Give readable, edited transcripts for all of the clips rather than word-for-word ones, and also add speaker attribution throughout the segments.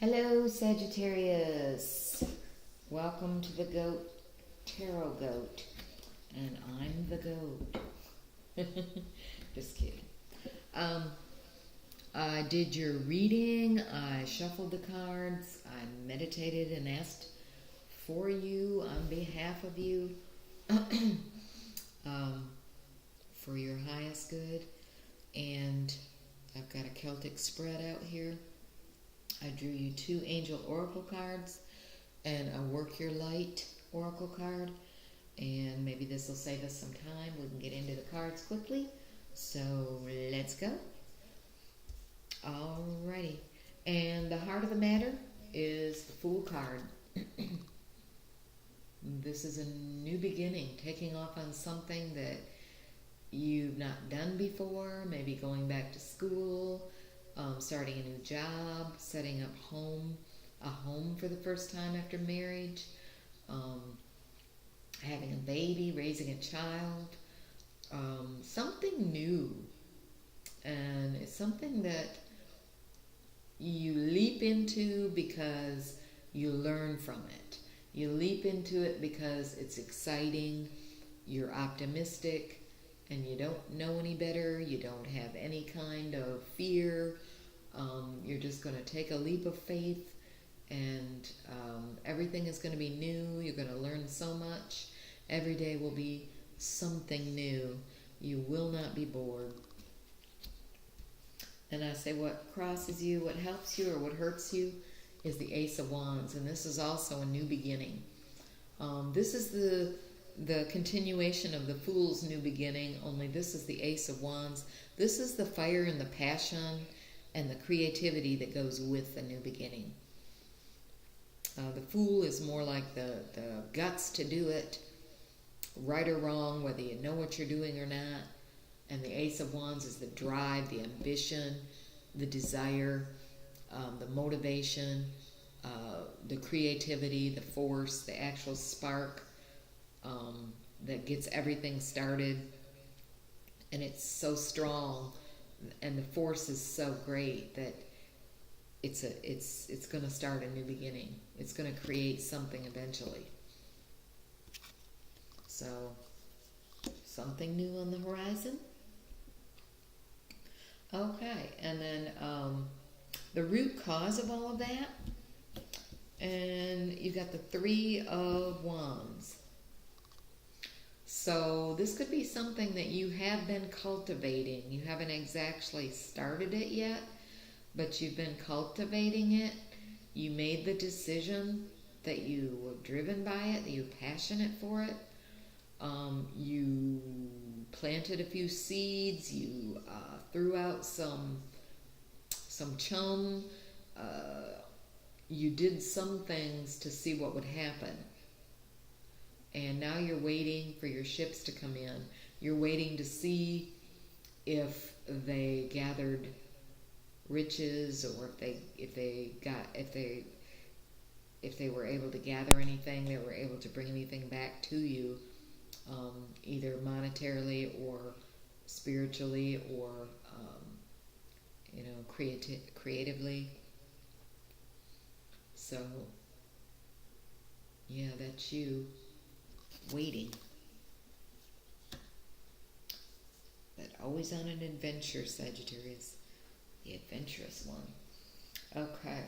Speaker 1: Hello, Sagittarius. Welcome to the Goat Tarot Goat. And I'm the goat. Just kidding. I did your reading. I shuffled the cards. I meditated and asked for you on behalf of you for your highest good. And I've got a Celtic spread out here. I drew you 2 Angel Oracle cards and a Work Your Light Oracle card. And maybe this will save us some time. We can get into the cards quickly. So let's go. Alrighty. And the heart of the matter is the Fool card. This is a new beginning, taking off on something that you've not done before, maybe going back to school, starting a new job, setting up a home for the first time after marriage, having a baby, raising a child, something new. And it's something that you leap into because you learn from it. You leap into it because it's exciting, you're optimistic, and you don't know any better, you don't have any kind of fear. You're just going to take a leap of faith, and everything is going to be new. You're going to learn so much. Every day will be something new. You will not be bored. And I say what crosses you, what helps you, or what hurts you is the Ace of Wands. And this is also a new beginning. This is the continuation of the Fool's new beginning, only this is the Ace of Wands. This is the fire and the passion and the creativity that goes with the new beginning. The Fool is more like the guts to do it, right or wrong, whether you know what you're doing or not. And the Ace of Wands is the drive, the ambition, the desire, the motivation, the creativity, the force, the actual spark that gets everything started. And it's so strong, and the force is so great that it's going to start a new beginning. It's going to create something eventually. So, something new on the horizon. Okay, and then the root cause of all of that, and you got the 3 of Wands. So this could be something that you have been cultivating. You haven't exactly started it yet, but you've been cultivating it. You made the decision that you were driven by it, that you're passionate for it. You planted a few seeds. You threw out some chum. You did some things to see what would happen. And now you're waiting for your ships to come in. You're waiting to see if they gathered riches, or if they were able to gather anything, they were able to bring anything back to you, either monetarily or spiritually or creatively. So yeah, that's you waiting, but always on an adventure, Sagittarius, the adventurous one. Okay,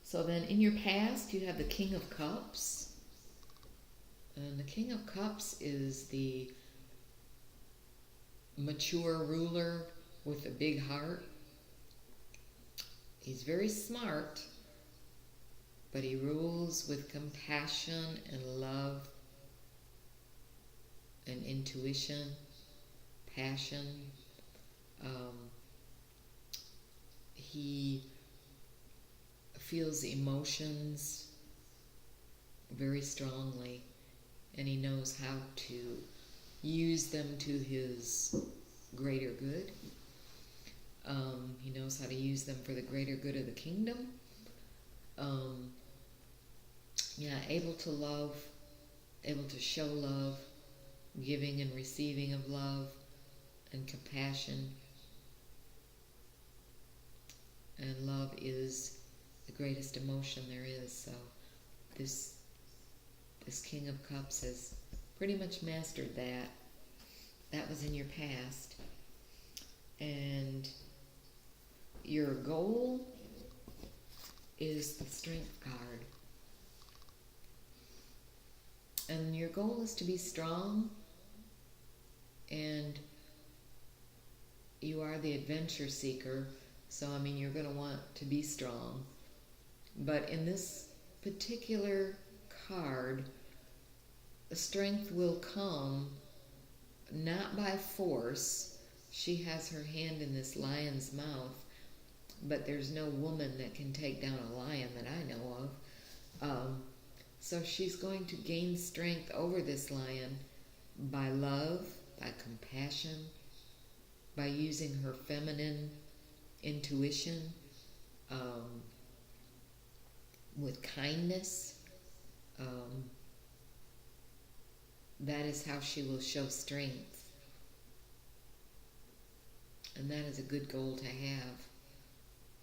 Speaker 1: so then in your past you have the King of Cups, and the King of Cups is the mature ruler with a big heart. He's very smart, but he rules with compassion and love and intuition, passion. He feels emotions very strongly, and he knows how to use them to his greater good. He knows how to use them for the greater good of the kingdom. Able to love, able to show love, giving and receiving of love and compassion. And love is the greatest emotion there is. So this King of Cups has pretty much mastered that. That was in your past. And your goal is the Strength card. And your goal is to be strong, and you are the adventure seeker, so I mean you're going to want to be strong. But in this particular card, the strength will come not by force. She has her hand in this lion's mouth, but there's no woman that can take down a lion that I know of. So she's going to gain strength over this lion by love, by compassion, by using her feminine intuition, with kindness. That is how she will show strength. And that is a good goal to have,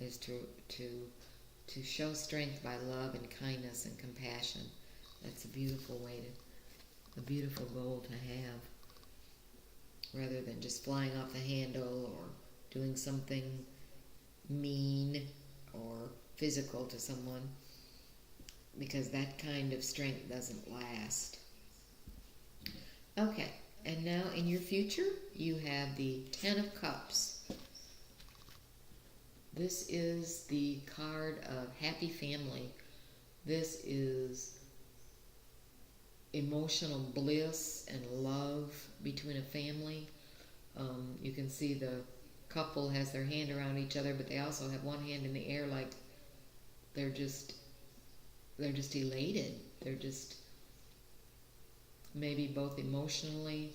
Speaker 1: is to show strength by love and kindness and compassion. That's a beautiful a beautiful goal to have, rather than just flying off the handle or doing something mean or physical to someone, because that kind of strength doesn't last. Okay, and now in your future, you have the Ten of Cups. This is the card of happy family. This is emotional bliss and love between a family. You can see the couple has their hand around each other, but they also have one hand in the air, like they're just elated. They're just maybe both emotionally,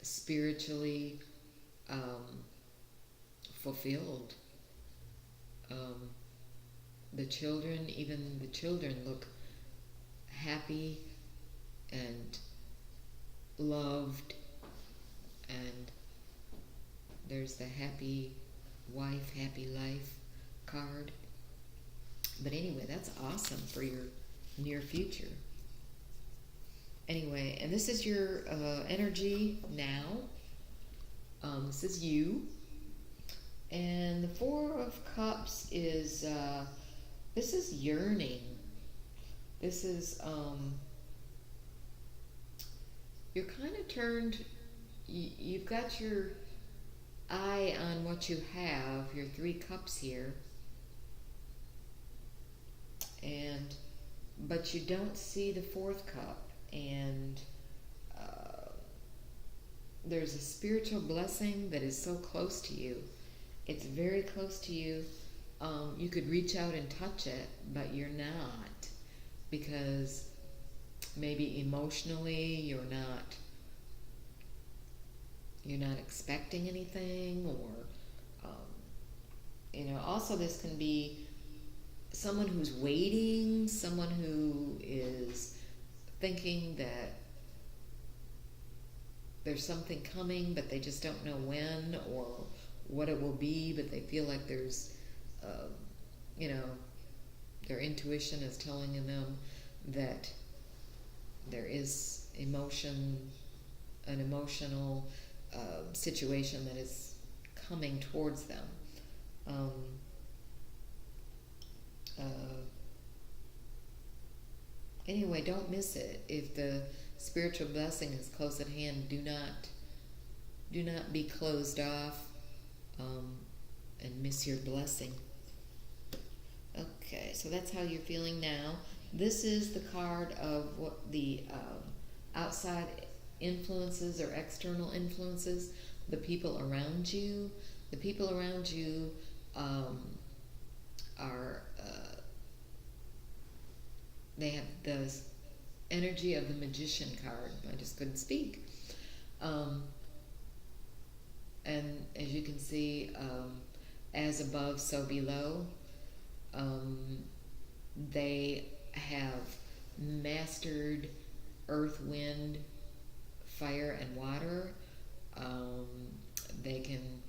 Speaker 1: spiritually fulfilled. Even the children look happy and loved, and there's the happy wife, happy life card. But anyway, that's awesome for your near future. Anyway, and this is your energy now. This is you. And the Four of Cups is, this is yearning. This is, you're kind of turned, you've got your eye on what you have, your 3 cups here. But you don't see the 4th cup. And there's a spiritual blessing that is so close to you. It's very close to you. You could reach out and touch it, but you're not, because maybe emotionally you're not expecting anything, or also this can be someone who's waiting, someone who is thinking that there's something coming, but they just don't know when or what it will be, but they feel like there's, their intuition is telling them that there is an emotional situation that is coming towards them. Anyway, don't miss it. If the spiritual blessing is close at hand, do not be closed off and miss your blessing. Okay, so that's how you're feeling now. This is the card of what the outside influences or external influences, the people around you. The people around you are they have the energy of the Magician card. I just couldn't speak. And as you can see, as above, so below. They have mastered earth, wind, fire, and water. They can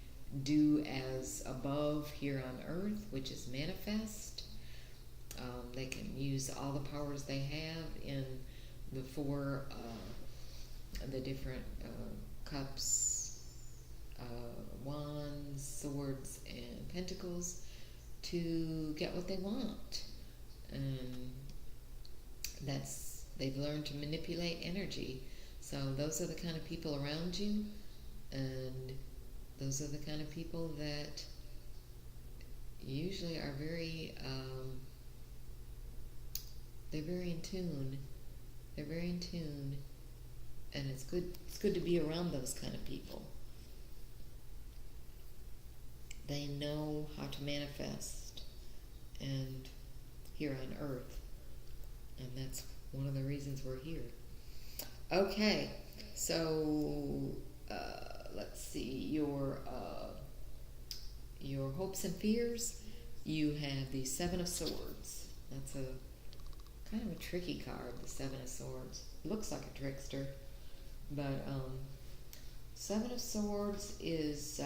Speaker 1: do as above here on earth, which is manifest. They can use all the powers they have in the four, the different cups, wands, swords, and pentacles to get what they want. And they've learned to manipulate energy. So those are the kind of people around you, and those are the kind of people that usually are very, they're very in tune. They're very in tune, and it's good to be around those kind of people. They know how to manifest and here on Earth, and that's one of the reasons we're here. Okay, so let's see, your hopes and fears. You have the Seven of Swords. That's a kind of a tricky card, the Seven of Swords. Looks like a trickster, but Seven of Swords is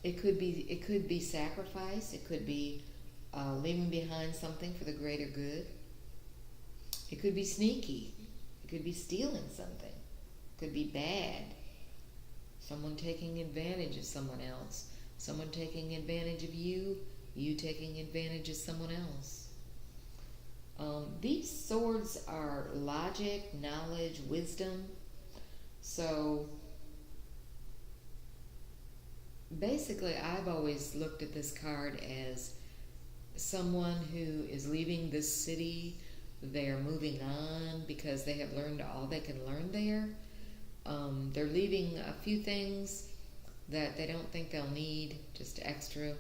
Speaker 1: it could be sacrifice. It could be leaving behind something for the greater good. It could be sneaky. It could be stealing something. It could be bad. Someone taking advantage of someone else. Someone taking advantage of you. You taking advantage of someone else. These swords are logic, knowledge, wisdom. So basically, I've always looked at this card as someone who is leaving this city. They're moving on because they have learned all they can learn there. They're leaving a few things that they don't think they'll need, just extra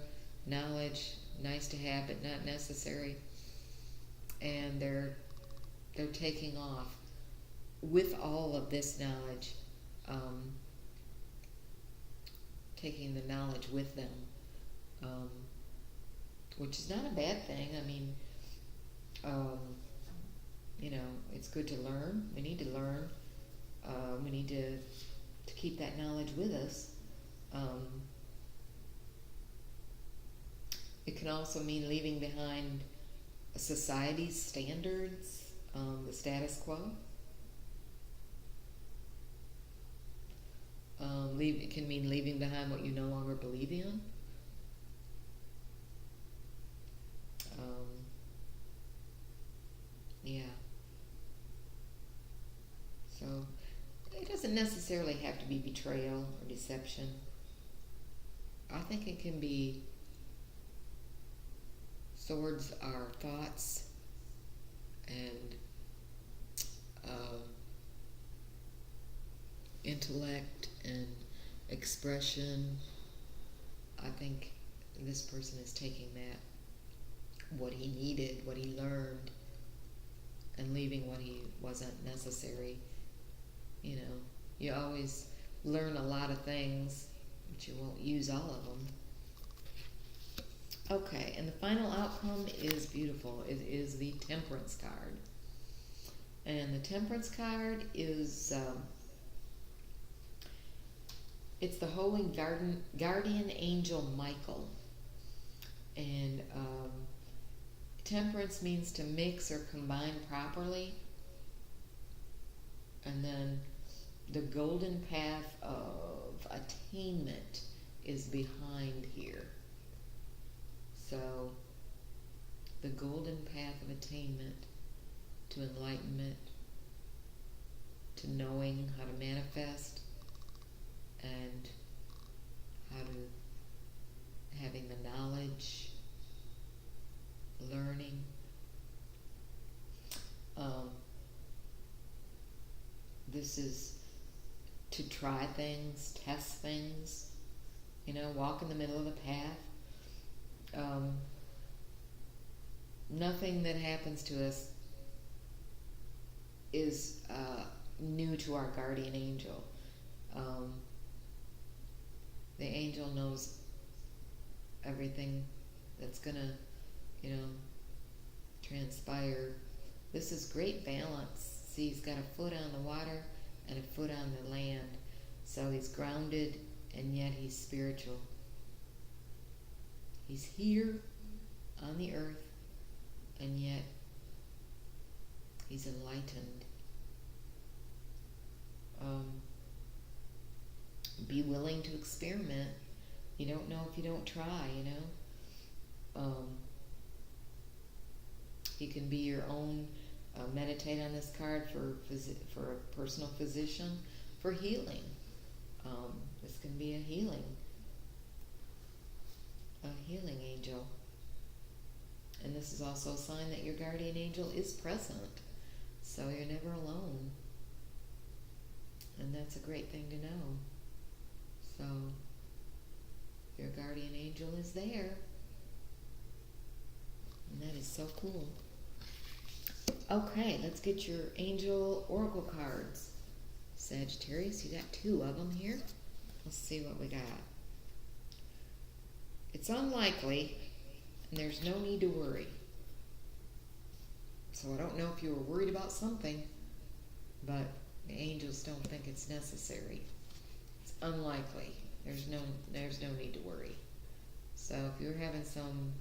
Speaker 1: knowledge, nice to have but not necessary. And they're taking off with all of this knowledge, taking the knowledge with them, which is not a bad thing. I mean, it's good to learn. We need to learn. We need to keep that knowledge with us. It can also mean leaving behind society's standards, the status quo. It can mean leaving behind what you no longer believe in. Yeah. So it doesn't necessarily have to be betrayal or deception. I think it can be, swords are thoughts and intellect and expression. I think this person is taking that, what he needed, what he learned, and leaving what he wasn't necessary. You always learn a lot of things, but you won't use all of them. Okay, and the final outcome is beautiful. It is the Temperance card. And the Temperance card is, it's the Holy Guardian Angel Michael. And temperance means to mix or combine properly. And then the golden path of attainment is behind here. So the golden path of attainment to enlightenment, to knowing how to manifest, and how to having the knowledge, learning. This is to try things, test things, walk in the middle of the path. Nothing that happens to us is new to our guardian angel. The angel knows everything that's gonna, transpire. This is great balance. See, he's got a foot on the water and a foot on the land. So he's grounded and yet he's spiritual. He's here on the earth, and yet he's enlightened. Be willing to experiment. You don't know if you don't try, you know. You can be your own, meditate on this card for a personal physician, for healing. This can be a healing angel. And this is also a sign that your guardian angel is present. So you're never alone. And that's a great thing to know. So your guardian angel is there. And that is so cool. Okay, let's get your angel oracle cards. Sagittarius, you got 2 of them here. Let's see what we got. It's unlikely, and there's no need to worry. So I don't know if you were worried about something, but the angels don't think it's necessary. It's unlikely. There's no need to worry. So if you're having some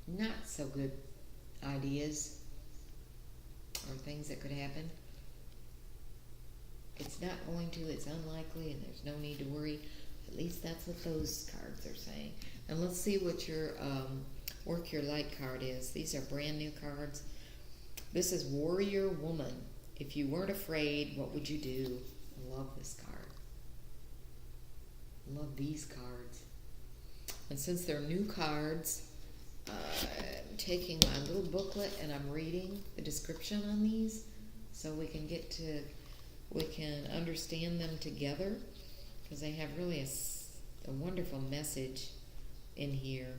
Speaker 1: not so good ideas or things that could happen, it's not going to, it's unlikely, and there's no need to worry. At least that's what those cards are saying. And let's see what your Work Your Light card is. These are brand new cards. This is Warrior Woman. If you weren't afraid, what would you do? I love this card. I love these cards. And since they're new cards, I'm taking my little booklet and I'm reading the description on these so we can understand them together, because they have really a wonderful message in here.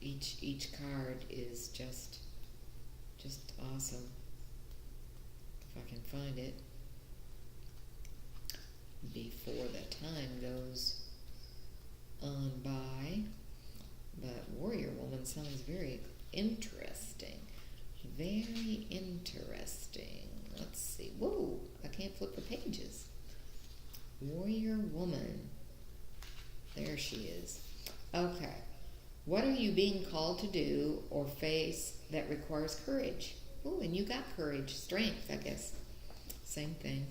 Speaker 1: Each card is just awesome. If I can find it before the time goes on by. But Warrior Woman sounds very interesting. Very interesting. Let's see. Whoa, I can't flip the pages. Warrior Woman. There she is. Okay. What are you being called to do or face that requires courage? Oh, and you got courage. Strength, I guess. Same thing.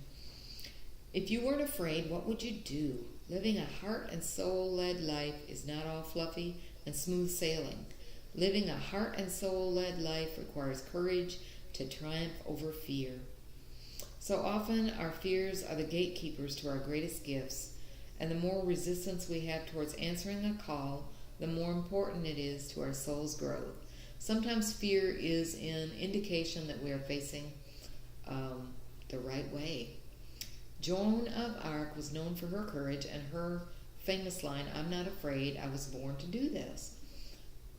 Speaker 1: If you weren't afraid, what would you do? Living a heart and soul-led life is not all fluffy and smooth sailing. Living a heart and soul-led life requires courage to triumph over fear. So often our fears are the gatekeepers to our greatest gifts, and the more resistance we have towards answering a call, the more important it is to our soul's growth. Sometimes fear is an indication that we are facing the right way. Joan of Arc was known for her courage and her famous line, "I'm not afraid, I was born to do this."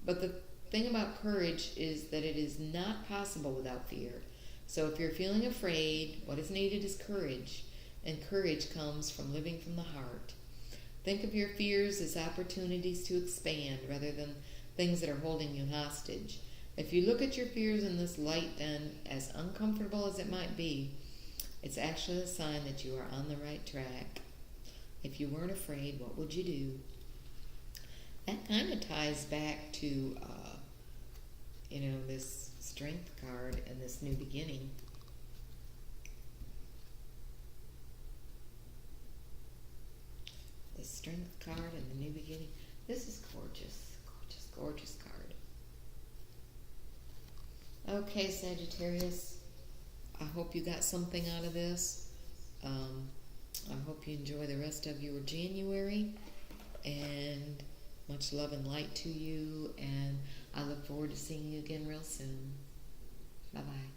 Speaker 1: But the thing about courage is that it is not possible without fear. So if you're feeling afraid, what is needed is courage. And courage comes from living from the heart. Think of your fears as opportunities to expand rather than things that are holding you hostage. If you look at your fears in this light, then, as uncomfortable as it might be, it's actually a sign that you are on the right track. If you weren't afraid, what would you do? That kind of ties back to, this Strength card and this new beginning. The Strength card and the new beginning. This is gorgeous, gorgeous, gorgeous card. Okay, Sagittarius, I hope you got something out of this. I hope you enjoy the rest of your January, and much love and light to you, and I look forward to seeing you again real soon. Bye-bye.